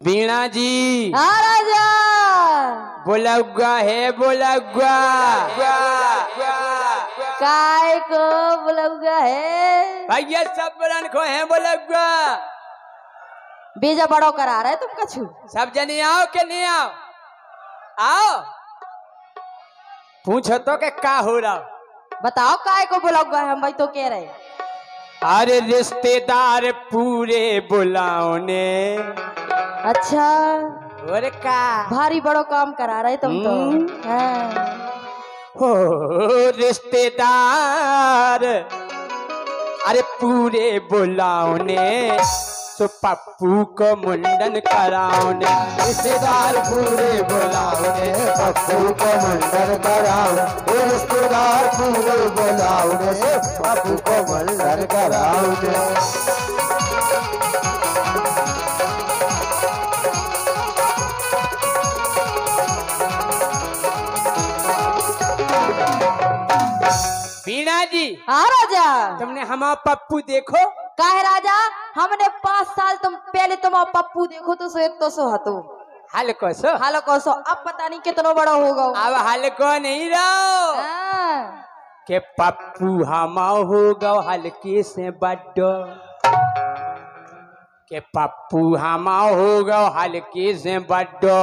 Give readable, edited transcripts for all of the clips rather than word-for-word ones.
वीणा जी। हाँ राजा। बोलौगा है बोलौगा। काय को बोलौगा है भैया सब बरन को है बोलौगा। बीजा बड़ो करा रहे तुम कछु। सब जने आओ के नहीं आओ। आओ पूछो तो के का हो रहा। बताओ काय को बोलौगा है हम भाई तो कह रहे। अरे रिश्तेदार पूरे बुलाओ ने। अच्छा और का भारी बड़ो काम करा रहे तुम तो। हाँ। हो रिश्तेदार अरे पूरे बुलाओ ने तो पप्पू को मुंडन कराओ ने। रिश्तेदार पूरे बुलाओ ने पप्पू को मुंडन कराओ। रिश्तेदार पूरे बुलाओ ने पप्पू को मुंडन कराओ ने। वीणा जी। हाँ राजा। तुमने हमारा पप्पू देखो। काहे राजा हमने 5 साल तुम पहले तुम पप्पू देखो तो सो एक तो सो हतो। हल्को सो हल्को सो अब पता नहीं कितना बड़ा होगा। अब हल्को नहीं रहो के पप्पू हमा होगा हल्के से बड्डो। के पप्पू हमा होगा हल्के से बड्डो।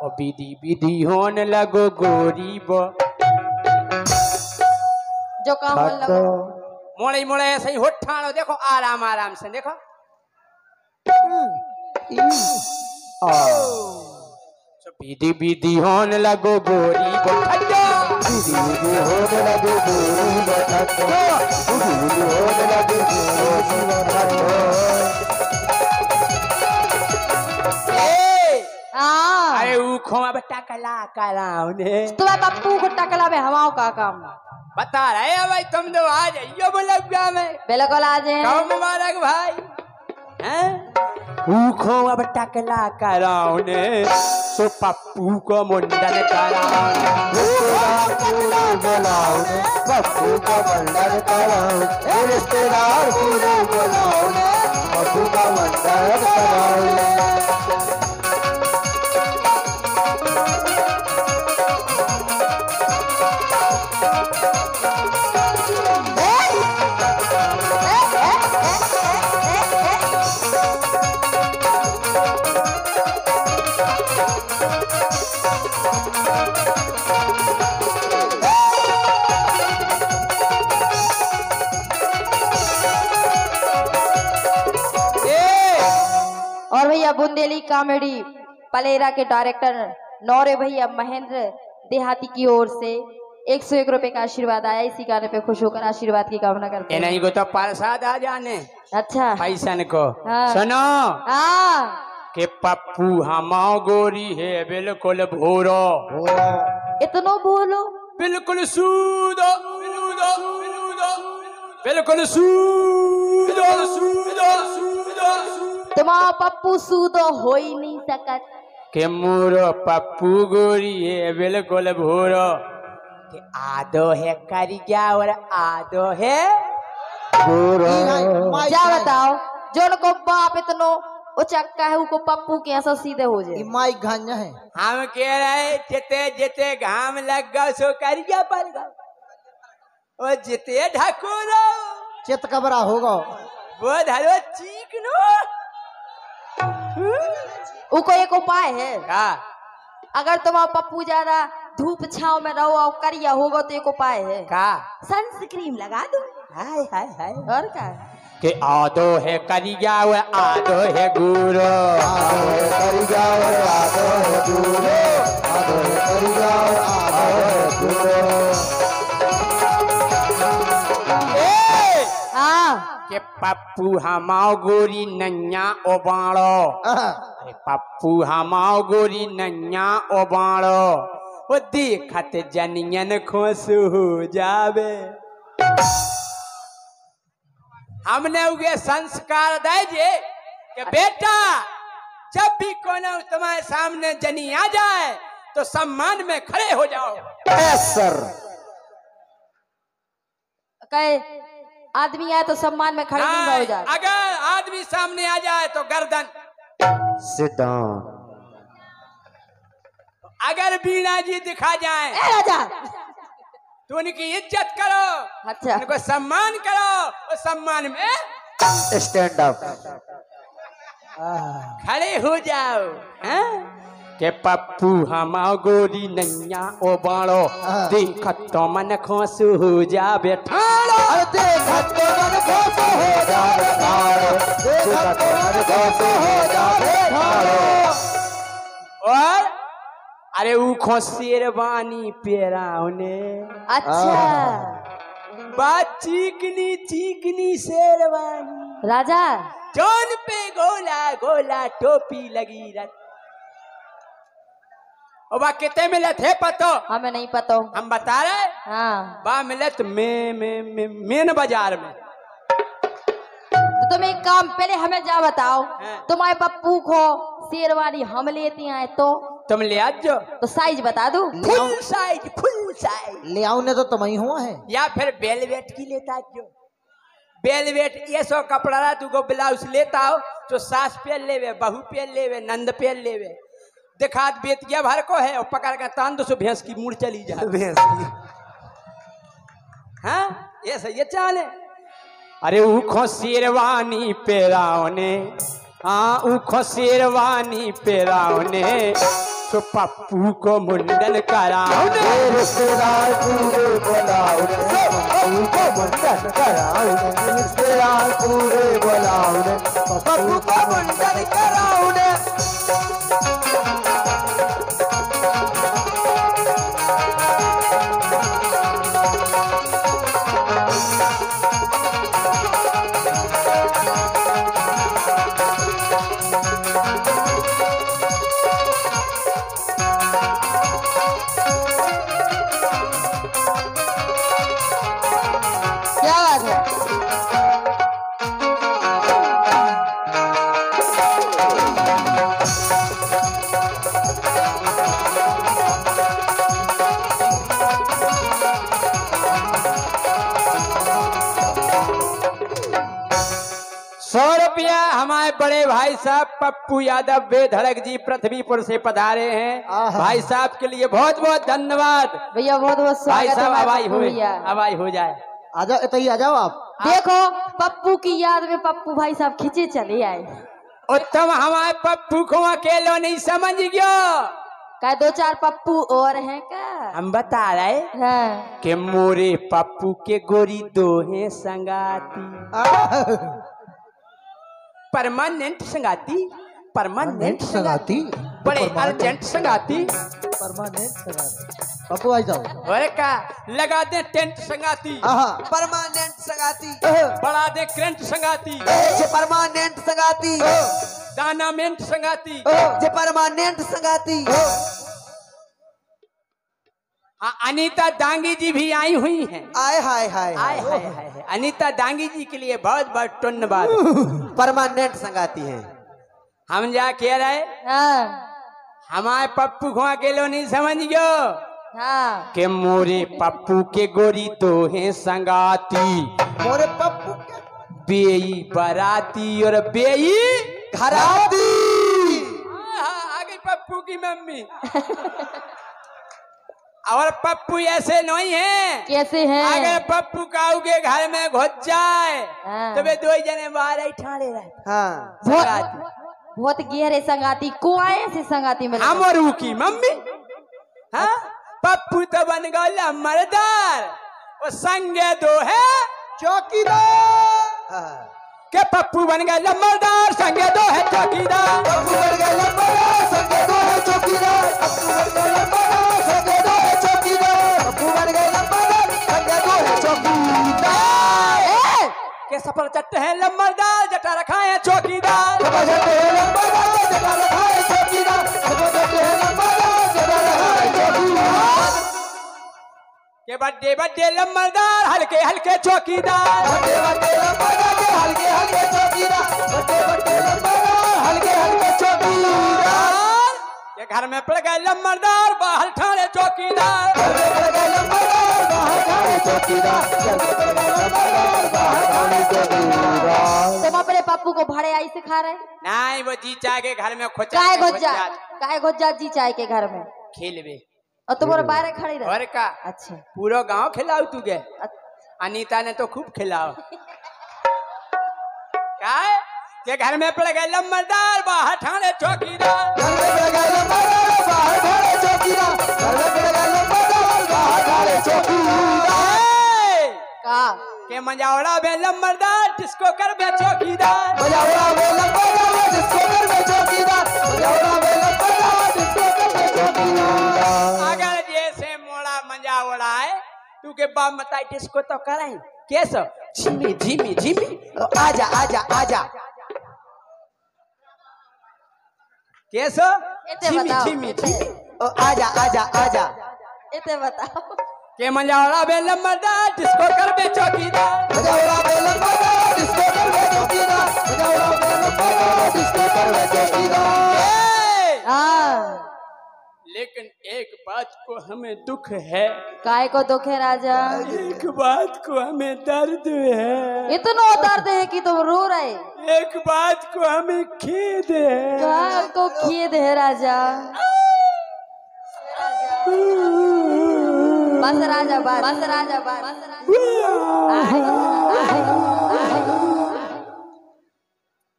और विधि विधि होने लगो गोरी बो। जो काम लगो मोड़े मोड़े ऐसे ही होठानो देखो आराम आराम से देखो। विधि विधि होने लगो गोरी बठड्डो। विधि विधि होने लगो गोरी बठड्डो। विधि विधि होने लगो गोरी बठड्डो। अरे ऊखों अब टकला कराओ ने। तुम्हें पप्पू को टकला में हवाओं का काम बता रहे हैं भाई। तुम तो आ जाइयो बोलौगा में। बिल्कुल आ जाए। कहो मुबारक भाई। हैं ऊखों अब टकला कराओ ने सो पप्पू को मुंडन कराओ। रिश्तेदार पूरे बुलाओ ने पप्पू को मुंडन कराओ। रिश्तेदार पूरे बुलाओ ने पप्पू को मुंडन कराओ। और भैया बुंदेली कॉमेडी पलेरा के डायरेक्टर नौरे भैया महेंद्र देहाती की ओर से 101 रुपए का आशीर्वाद आया। इसी गाने पे खुश होकर आशीर्वाद की कामना करते हैं। नहीं को तो प्रसाद आ जाने। अच्छा पैसन को हाँ। सुनो हाँ के पप्पू हमाओ गोरी है बिल्कुल भोरो। इतनो बोलो बिल्कुल सूदो बिल्कुल सूदो सूदो सूदो। तुम्हारा पप्पू सूदो हो ही नहीं सकत। के मोरो पप्पू गोरी है बिल्कुल भोरो। के आदो है करिया और आदो है क्या बताओ जो को बाप इतनो उचक्का है उनको पप्पू के ऐसा सीधे हो जाए। माई घान्या है। हम कह रहे जिते जिते घाम लग गो सो करिया पड़ गो। और जिते ढकोरो चित कबरा होगा वो धरो चीक नो। उको एक उपाय है का अगर तुम्हारा पप्पू ज्यादा धूप छाव में रहो और करिया होगा तो एक उपाय है का सनस्क्रीन लगा दो। हाय हाय हाय। और क्या के आदो है करिया और आदो है गुरो। आदो है करिया और आदो है गुरो। आदो है करिया और आदो है गुरो। के पप्पू हमाओ गोरी नन्या ओबाड़ो। अरे पप्पू हमाओ गोरी नन्या ओबाड़ो। वो देखत जनियन खुश हो जावे। हमने उगे संस्कार दे जे कि बेटा जब भी कोनो तुम्हारे सामने जनी आ जाए तो सम्मान में खड़े हो जाओ। सर कहे आदमी आए तो सम्मान में खड़े नहीं हो जाए। अगर आदमी सामने आ जाए तो गर्दन Sit down. अगर बीणा जी दिखा जाए ए राजा, तो उनकी इज्जत करो, अच्छा उनको सम्मान करो, और सम्मान में Stand up. खड़े हो जाओ। हैं? के पप्पू हमा गोरी नैया ओ बाड़ो, देखत तो मन खुश हो जावे ठाड़ो। अरे देखत तो मन खुश हो जावे ठाड़ो, देखत तो मन खुश हो जावे ठाड़ो। और अरे ऊ शेरवानी पेराउने, अच्छा बात चीकनी चीकनी शेरवानी, राजा, जौन पे गोला गोला टोपी लगी रत। और बा कितने मिले थे पतो? हमें नहीं पता। हम बता रहे। हाँ, बा मिलत मेन बाजार में। तो तुम एक काम, पहले हमें जा बताओ, हाँ। तुम्हारे पप्पू को शेरवानी हम लेते आए तो तुम ले आजो, तो साइज बता दो। Full size, full size. ले आऊ ने तो तुम्हें हुआ है, या फिर बेलवेट की लेता जो, बेलवेट ये सो कपड़ा रहा, तू को ब्लाउज लेता हो तो सास पहन लेवे, बहू पहन लेवे, नंद पहन लेवे। दिखात बेतिया भर को है और पकड़ कर तान दो सो भैंस की मुड़ चली जा। हाँ, ये सही है चाल है। अरे उखो शेरवानी पेराउने, हाँ उखो शेरवानी पेराउने, तो पप्पू को मुंडन कराउने। रिश्तेदार पूरे बुलाओने, पप्पू को मुंडन कराओने, रिश्तेदार पूरे बुलाओने, पप्पू को मुंडन कराओने। क्या बात है? ₹100 हमारे बड़े भाई साहब पप्पू यादव बेधड़क जी पृथ्वीपुर से पधारे हैं। आहा। भाई साहब के लिए बहुत बहुत धन्यवाद। भैया बहुत बहुत भाई स्वागत है साहब हमारे हवाई पप्पू हो, भैया। हवाई हो जाए। आ जाओ, इतनी आ जाओ आप। देखो पप्पू की याद में पप्पू भाई साहब खींचे चले आए। उत्तम हमारे पप्पू को अकेलो नहीं समझ गयो, क्या 2-4 पप्पू और हैं क्या? हम बता रहे हाँ। कि मोरे पप्पू के गोरी दो हैं संगाती, परमानेंट संगाती, परमानेंट संगाती, बड़े अर्जेंट संगाती। परमानेंट संगाती। पप्पू आ जाओ। और का लगा दे टेंट संगाती, परमानेंट संगाती, बढ़ा दे करंट संगाती, जे परमानेंट संगाती, दानामेंट संगाती। जे परमानेंट संगाती। हाँ, अनीता दांगी जी भी आई हुई हैं। आय हाय हाय आय हाय हाय हाय। अनीता दांगी जी के लिए बहुत बहुत धन्यवाद। परमानेंट संगाती है। हम जा कह रहे हाँ। हमारे पप्पू को अकेलो नहीं समझ गयो, हाँ। के मोरे पप्पू के गोरी दो हैं संगाती, मोरे पप्पू के बेई बराती और बेई घराती। आ गई पप्पू की मम्मी। और पप्पू ऐसे नहीं है, कैसे हैं? अगर पप्पू काऊ के घर में घुस जाए हाँ। तो वे दो जने बाहर ही ठाड़े रहते। हाँ, बहुत गहरे संगाती, कुआए से संगाती में हम और की मम्मी। हाँ, पप्पू तो बन गया मर्दार, और संगे दो है चौकीदार। के पप्पू बन गया मर्दार, संगे दो है चौकीदार। पप्पू बन गया लंबा, संगे दो है चौकीदार। पप्पू बन गया लंबा, संगे दो है चौकीदार। पप्पू बन गया लंबा, संगे दो है चौकीदार। के सफर चट्टे हैं लंबरदार, जटा रखा है चौकीदार। सफर चट्टे हैं लंबरदार, जटा रखा है चौकीदार। सफर चट्टे हैं लंबरदार, जटा रखा है चौकीदार। के बड्डे बड्डे लंबरदार, हल्के हल्के चौकीदार। बड्डे बड्डे लंबरदार, हल्के हल्के चौकीदार। बड्डे बड्डे लंबरदार, हल्के हल्के चौकीदार। के घर में पड़ गए लंबरदार, बाहर ठाणे चौकीदार। घर में पड़ गए लंबरदार, बाहर ठाणे चौकीदार। घर में पड़ गए लंबरदार, बाहर ठाणे तुम अपने पप्पू को भाड़े आई से खा रहे? नहीं, वो जी चाय के घर में खोचा काय घुस जा जी चाय के घर में खेलवे और तुम्हारे बाहर खड़ी रहे। और का अच्छा, पूरा गांव खिलाओ तू गे। अनीता ने तो खूब खिलाओ। काय के घर में पड़ गए लम्बरदार, बाहर ठाणे चौकीदार। का के मजावड़ा बे लम्बरदार, जिसको कर बे चौकीदार। अगर जैसे मोड़ा मजावड़ा है तू के बाप बताई जिसको तो कराई कैसे झिमी झिमी झिमी आजा आजा आजा कैसे झिमी झिमी झिमी आजा आजा आजा इतने बताओ के मजावड़ा बे लम्बरदार, जिसको कर बे चौकीदार। लेकिन एक बात को हमें दुख है। काय को दुख है राजा? एक बात को हमें दर्द है। इतना दर्द है कि तुम रो रहे। एक बात को हमें खेद है। काय को खेद है राजा? बस राजा बस राजा बस।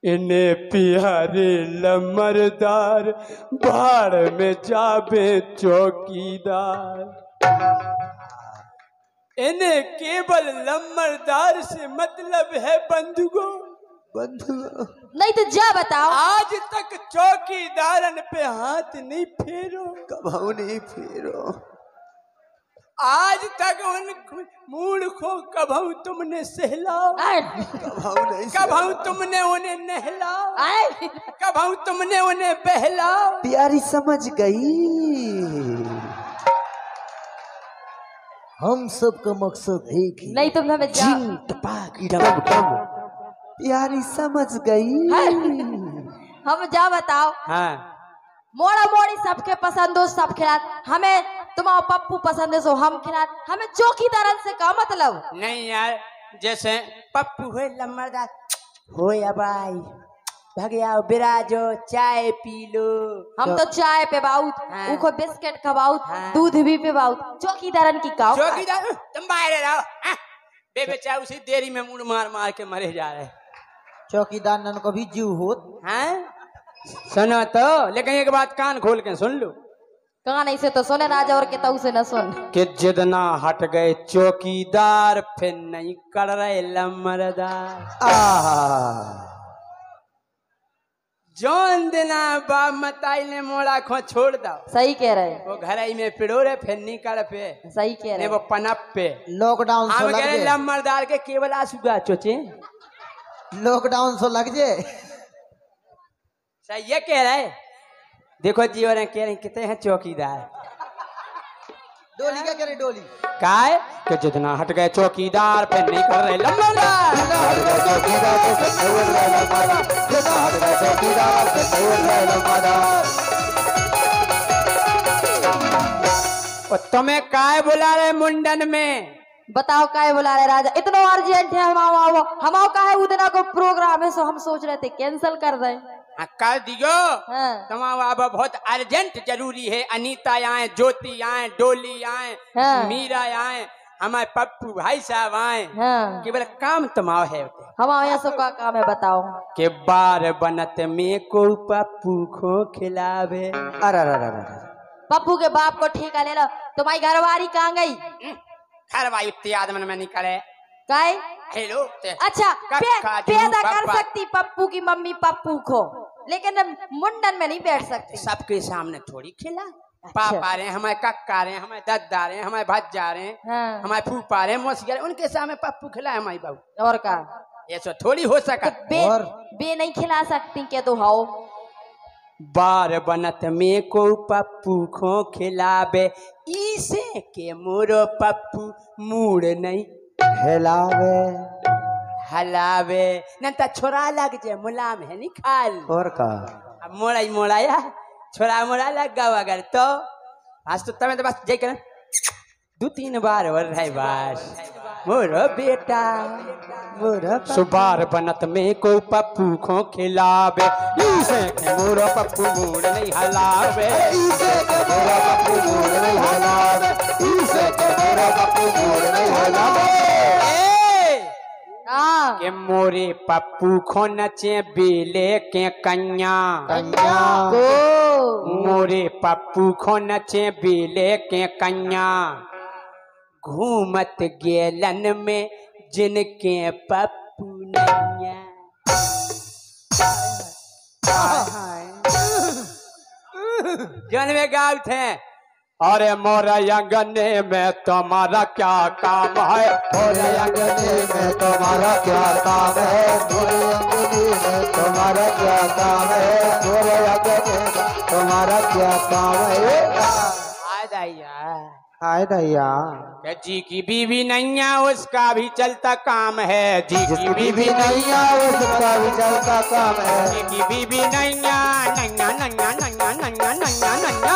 इन्हें प्यारे लम्बरदार, भाड़ में जाबे चौकीदार। इन्हें केवल लम्बरदार से मतलब है बंधुओं। नहीं तो जा बताओ। आज तक चौकीदारन पे हाथ नहीं फेरो। कभाऊ नहीं फेरो। आज तक उन मूर्खों कभाऊ तुमने सहलाओ। कभाऊ तुमने उन्हें नहलाओ। कभाऊ तुमने उन्हें बहलाओ। प्यारी समझ गई हम सबका मकसद है कि नहीं तुम हमें जा। प्यारी समझ गई। हम जा बताओ। हाँ। मोड़ा मोड़ी सबके पसंद हो, सब खिला। हमें तुम्हारा पप्पू पसंद है सो हम खिला। हमें चौकीदारन से क्या मतलब? नहीं यार, जैसे पप्पू है लम्बरदार हो या भाई भगया बिराजो चाय पी लो। हम तो चाय पे बाउत, हाँ। उनको बिस्किट खवाउत, हाँ। दूध भी पे बाउत। चौकीदारन की का? चौकीदार तुम बाहर रहो। बेबेचा उसी देरी में मुड़ मार मार के मरे जा रहे। चौकीदार नन को भी जीव होत। हैं? सुनो तो, लेकिन एक बात कान खोल के सुन लो। कहाँ नहीं से तो सुने राजा और के ताऊ से न सुन। कि जितना हट गए चौकीदार, फिर नहीं कर रहे लम्बरदार। जौन दिना बाप मताई ने मोड़ा खो छोड़ दो। सही कह रहे। वो घर में पिड़ो रहे, फिर नहीं कर पे। सही कह रहे। वो पनप पे लॉकडाउन हम कह रहे लम्बरदार के केवल आसुगा चोचे। लॉकडाउन सो लग जे। सही ये कह रहे। देखो जी और कह रहे कितने हैं चौकीदार। डोली क्या करे डोली? काय कि जितना हट गए चौकीदार, फिर नहीं कर रहे लम्बरदार। और तुम्हें काय बुला रहे मुंडन में? बताओ काय बुला रहे राजा? इतना अर्जेंट है। हम का है उतना को प्रोग्राम है सो हम सोच रहे थे कैंसिल कर दें। कर दियो। हाँ। तुम्हारा अब बहुत अर्जेंट जरूरी है। अनीता आए, ज्योति आए, डोली आए, हाँ। मीरा आए, हमारे पप्पू भाई साहब आए। हाँ। केवल काम तुम्हारा है। हमारे यहाँ सब का काम है बताओ। के बार बनत में को पप्पू को खिलावे। पप्पू के बाप को ठेका ले लो। तुम्हारी घरवारी कहाँ गई? घरवारी उतनी आदमन में नहीं करे। काय? हेलो। अच्छा पैदा कर सकती पप्पू की मम्मी पप्पू को, लेकिन मुंडन में नहीं बैठ सकती। सबके सामने थोड़ी खिला। अच्छा। पापा रहे, हमारे कक्का रहे, हमारे दद्दा रहे, हमारे भज्जा रहे, हाँ। हमारे फूफा रहे, मौसिया रहे, उनके सामने पप्पू खिलाए हमारी बहू। और का ये सब थोड़ी हो सका। बे नहीं खिला सकती क्या? तो हाओ बार बनत में को पप्पू को खिलावे, इसे के मोरो पप्पू मूड नहीं हिलावे हलावे। न तो छोरा लग जे मुलाम है नहीं खाल। और का अब मोड़ा मोड़ाया छोरा मोड़ा लग गया अगर तो आज तो तमें तो बस जय कर 2-3 बार हो रहा है बस। मोरो बेटा मोरा सुबार बनत में को पप्पू खो खिलावे इसे के मोरो पप्पू मूड नहीं हलावे इसे के मोरा पप्पू मूड नहीं हलावे इसे के मोरा पप्पू मूड नहीं हलावे हाँ के मोरे पप्पू खो नचे बेले के कन्या कन्या गो मोरे पप्पू खो नचे बेले के कन्या घूमत गेलन में जिनके पप्पू नैया जन में गाँव थे अरे मोरा अंगने में तुम्हारा क्या काम है मोरे अंगने में तुम्हारा क्या काम है मोरे अंगने में तुम्हारा क्या काम है मोरे अंगने में तुम्हारा क्या काम है हाय दैया जी की बीवी नैया उसका भी चलता काम है जी की बीवी नैया उसका भी चलता काम है जी की बीवी नैया नैया नैया नैया नैया नैया नैया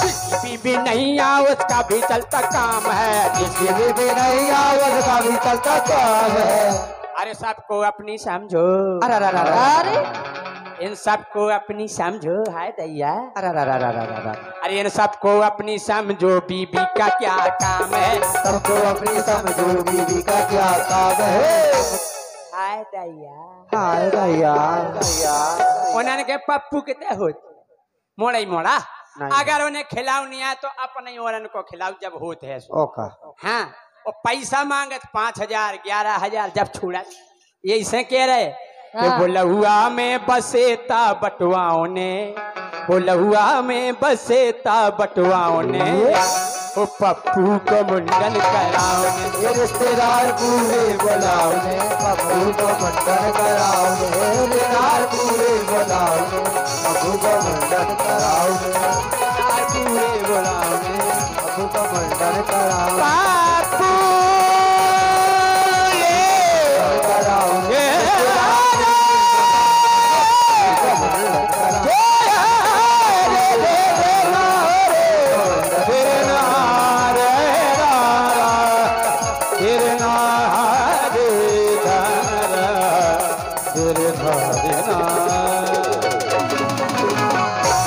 जिसकी बीवी नैया उसका भी चलता काम है जिसकी बीवी नैया उसका भी चलता काम है अरे सबको अपनी समझो अरे इन सबको अपनी समझो हाय दैया अरे अरे इन सबको अपनी समझो बीबी का क्या काम है सबको अपनी समझो बीवी का क्या काम है हाय दैया हाय दैया उन्होंने के पप्पू कितने होत मोड़ा ही मोड़ा नहीं। अगर उन्हें खिलाऊ नहीं है तो अपने औरन को खिलाऊ जब होते है सो। ओका हाँ वो पैसा मांगत 5,000 11,000 जब छुड़ा ये इसे कह रहे कि हाँ। बोलहुआ में बसेता बटुआओं ने बोलहुआ में बसेता बटुआओं ने वो पप्पू को मुंडन कराओ ने ये रिश्तेदार पूरे बुलाओ ने पप्पू को मुंडन कराओ ने रिश्तेदार पूरे बुलाओ ने पप्पू को मुंडन कराओ ने रिश्तेदार पूरे बुलाओ ने पप्पू को मुंडन कराओ पप्पू कराओ ने गिरना